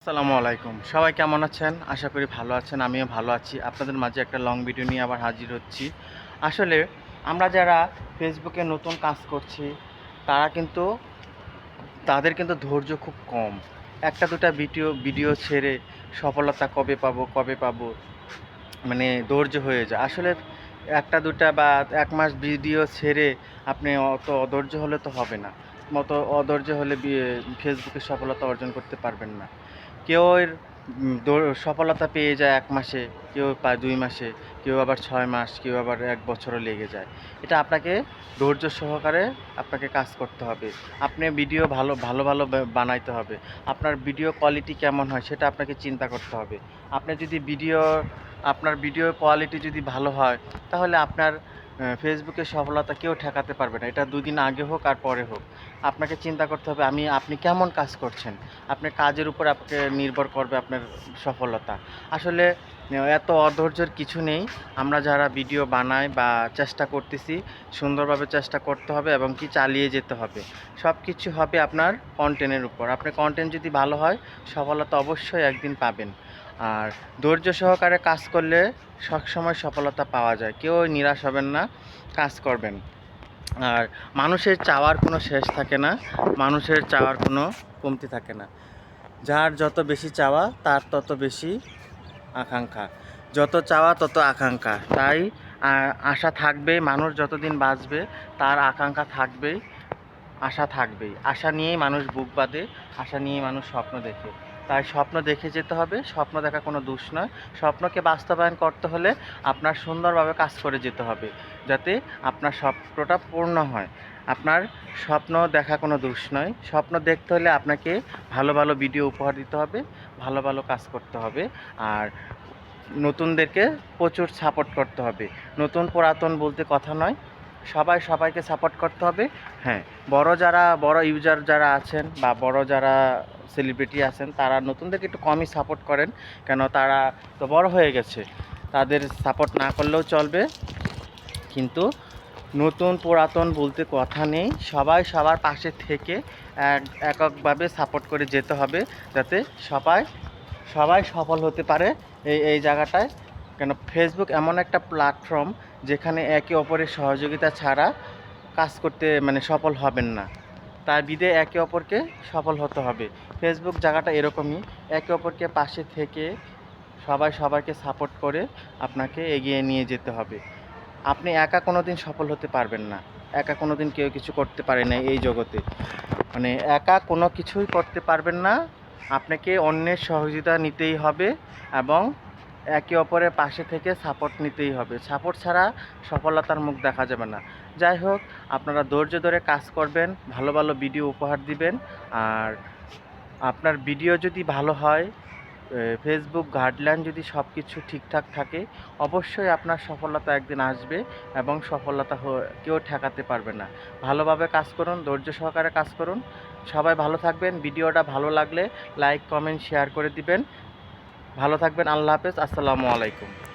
আসসালামু আলাইকুম। সবাই কেমন আছেন? আশা করি ভালো আছেন। আমিও ভালো আছি। আপনাদের মাঝে একটা লং ভিডিও নিয়ে আবার হাজির হচ্ছি। আসলে আমরা যারা ফেসবুকে নতুন কাজ করছি, তারা কিন্তু তাদের কিন্তু ধৈর্য খুব কম। একটা দুটা ভিডিও ছেড়ে সফলতা কবে পাবো, কবে পাবো? মানে ধৈর্য হয়ে যায়। আসলে একটা দুটা বা ১ মাস ভিডিও ছেড়ে আপনি অত অধৈর্য হলে তো হবে না। অধৈর্য হলে ফেসবুকে সফলতা অর্জন করতে পারবেন না। কেউ এর সফলতা পেয়ে যায় ১ মাসে, কেউ পায় ২ মাসে, কেউ আবার ৬ মাস, কেউ আবার ১ বছরও লেগে যায়। এটা আপনাকে ধৈর্য সহকারে আপনাকে কাজ করতে হবে। আপনি ভিডিও ভালো বানাইতে হবে। আপনার ভিডিও কোয়ালিটি কেমন হয় সেটা আপনাকে চিন্তা করতে হবে। আপনি যদি আপনার ভিডিও কোয়ালিটি যদি ভালো হয়, তাহলে আপনার ফেসবুকে সফলতা কেউ ঠেকাতে পারবে না। এটা ২ দিন আগে হোক আর পরে হোক। আপনাকে চিন্তা করতে হবে আপনি কেমন কাজ করছেন। আপনার কাজের উপর আপনাকে নির্ভর করবে আপনার সফলতা। আসলে এত অধৈর্যের কিছু নেই। আমরা যারা ভিডিও বানাই বা চেষ্টা করতেছি, সুন্দরভাবে চেষ্টা করতে হবে এবং কি চালিয়ে যেতে হবে। সব কিছু হবে আপনার কনটেন্টের উপর। আপনার কনটেন্ট যদি ভালো হয়, সফলতা অবশ্যই একদিন পাবেন। আর ধৈর্য সহকারে কাজ করলে সবসময় সফলতা পাওয়া যায়। কেউ নিরাশ হবেন না, কাজ করবেন। আর মানুষের চাওয়ার কোনো শেষ থাকে না, মানুষের চাওয়ার কোনো কমতি থাকে না। যার যত বেশি চাওয়া তার তত বেশি আকাঙ্ক্ষা, যত চাওয়া তত আকাঙ্ক্ষা। তাই আশা থাকবেই, মানুষ যতদিন বাঁচবে তার আকাঙ্ক্ষা থাকবেই, আশা থাকবেই। আশা নিয়েই মানুষ বুক বাঁধে, আশা নিয়েই মানুষ স্বপ্ন দেখে। তাই স্বপ্ন দেখে যেতে হবে, স্বপ্ন দেখা কোনো দোষ নয়। স্বপ্নকে বাস্তবায়ন করতে হলে আপনার সুন্দরভাবে কাজ করে যেতে হবে, যাতে আপনার স্বপ্নটা পূর্ণ হয়। আপনার স্বপ্ন দেখা কোনো দোষ নয়। স্বপ্ন দেখতে হলে আপনাকে ভালো ভালো ভিডিও উপহার দিতে হবে, ভালো ভালো কাজ করতে হবে। আর নতুনদেরকে প্রচুর সাপোর্ট করতে হবে। নতুন পুরাতন বলতে কথা নয়, সবাইকে সাপোর্ট করতে হবে। হ্যাঁ, বড় ইউজার যারা আছেন বা বড় যারা সেলিব্রিটি আছেন, তারা নতুনদেরকে একটু কমই সাপোর্ট করেন, কেন তারা তো বড় হয়ে গেছে। তাদের সাপোর্ট না করলেও চলবে, কিন্তু নতুন পুরাতন বলতে কথা নেই। সবাই সবার পাশে থেকে এককভাবে সাপোর্ট করে যেতে হবে, যাতে সবাই সবাই সফল হতে পারে এই জায়গাটায়। কেন ফেসবুক এমন একটা প্ল্যাটফর্ম, যেখানে একে অপরের সহযোগিতা ছাড়া কাজ করতে সফল হবেন না। তার বিধে একে অপরকে সফল হতে হবে। ফেসবুক জায়গাটা এরকমই, একে অপরকে পাশে থেকে সবাই সবাইকে সাপোর্ট করে আপনাকে এগিয়ে নিয়ে যেতে হবে। আপনি একা কোনো দিন সফল হতে পারবেন না। একা কোনো দিন কেউ কিছু করতে পারে না এই জগতে। একা কোনো কিছুই করতে পারবেন না। আপনাকে অন্যের সহযোগিতা নিতেই হবে এবং একে অপরের পাশে থেকে সাপোর্ট নিতেই হবে। সাপোর্ট ছাড়া সফলতার মুখ দেখা যাবে না। যাই হোক, আপনারা ধৈর্য ধরে কাজ করবেন, ভালো ভালো ভিডিও উপহার দিবেন। আর আপনার ভিডিও যদি ভালো হয়, ফেসবুক গাইডলাইন যদি সব কিছু ঠিকঠাক থাকে, অবশ্যই আপনার সফলতা একদিন আসবে এবং সফলতা কেউ ঠেকাতে পারবে না। ভালোভাবে কাজ করুন, ধৈর্য সহকারে কাজ করুন। সবাই ভালো থাকবেন। ভিডিওটা ভালো লাগলে লাইক, কমেন্ট, শেয়ার করে দিবেন। ভালো থাকবেন। আল্লাহ হাফেজ। আসসালামু আলাইকুম।